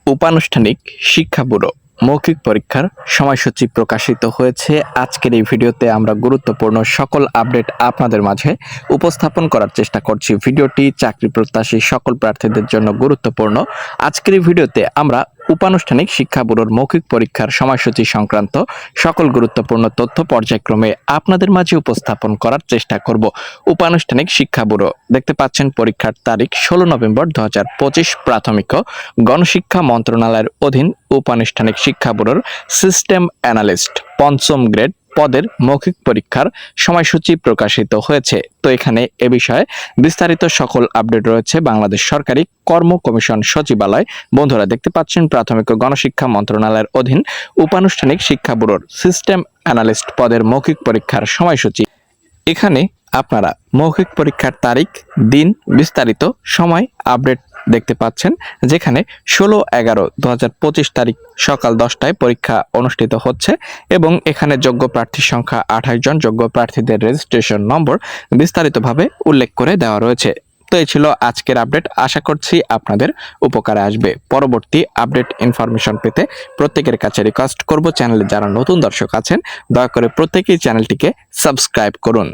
উপানুষ্ঠানিক শিক্ষা ব্যুরো মৌখিক পরীক্ষার সময়সূচি প্রকাশিত হয়েছে। আজকের এই ভিডিওতে আমরা গুরুত্বপূর্ণ সকল আপডেট আপনাদের মাঝে উপস্থাপন করার চেষ্টা করছি। ভিডিওটি চাকরি প্রত্যাশী সকল প্রার্থীদের জন্য গুরুত্বপূর্ণ। আজকের এই ভিডিওতে আমরা উপানুষ্ঠানিক শিক্ষা ব্যুরোর মৌখিক পরীক্ষার সময়সূচি সংক্রান্ত সকল গুরুত্বপূর্ণ তথ্য পর্যায়ক্রমে আপনাদের মাঝে উপস্থাপন করার চেষ্টা করব। উপানুষ্ঠানিক শিক্ষা ব্যুরো দেখতে পাচ্ছেন পরীক্ষার তারিখ 16 নভেম্বর 2025। প্রাথমিক ও গণশিক্ষা মন্ত্রণালয়ের অধীন উপানুষ্ঠানিক শিক্ষা ব্যুরোর সিস্টেম অ্যানালিস্ট পঞ্চম গ্রেড পদের মৌখিক পরীক্ষার সময়সূচি প্রকাশিত হয়েছে। তো এখানে এ বিষয়ে বিস্তারিত সকল আপডেট রয়েছে বাংলাদেশ সরকারি কর্ম কমিশন সচিবালয়। বন্ধুরা দেখতে পাচ্ছেন প্রাথমিক ও গণশিক্ষা মন্ত্রণালয়ের অধীন উপানুষ্ঠানিক শিক্ষা ব্যুরোর সিস্টেম অ্যানালিস্ট পদের মৌখিক পরীক্ষার সময়সূচি। এখানে আপনারা মৌখিক পরীক্ষার তারিখ, দিন, বিস্তারিত সময় আপডেট দেখতে পাচ্ছেন, যেখানে 16/11/2025 তারিখ সকাল 10টায় পরীক্ষা অনুষ্ঠিত হচ্ছে এবং এখানে যোগ্য প্রার্থীর সংখ্যা 28 জন। যোগ্য প্রার্থীদের রেজিস্ট্রেশন নম্বর বিস্তারিতভাবে উল্লেখ করে দেওয়া রয়েছে। তো এই ছিল আজকের আপডেট। আশা করছি আপনাদের উপকারে আসবে। পরবর্তী আপডেট ইনফরমেশন পেতে প্রত্যেকের কাছে রিকোয়েস্ট করব, চ্যানেলে যারা নতুন দর্শক আছেন দয়া করে প্রত্যেকেই চ্যানেলটিকে সাবস্ক্রাইব করুন।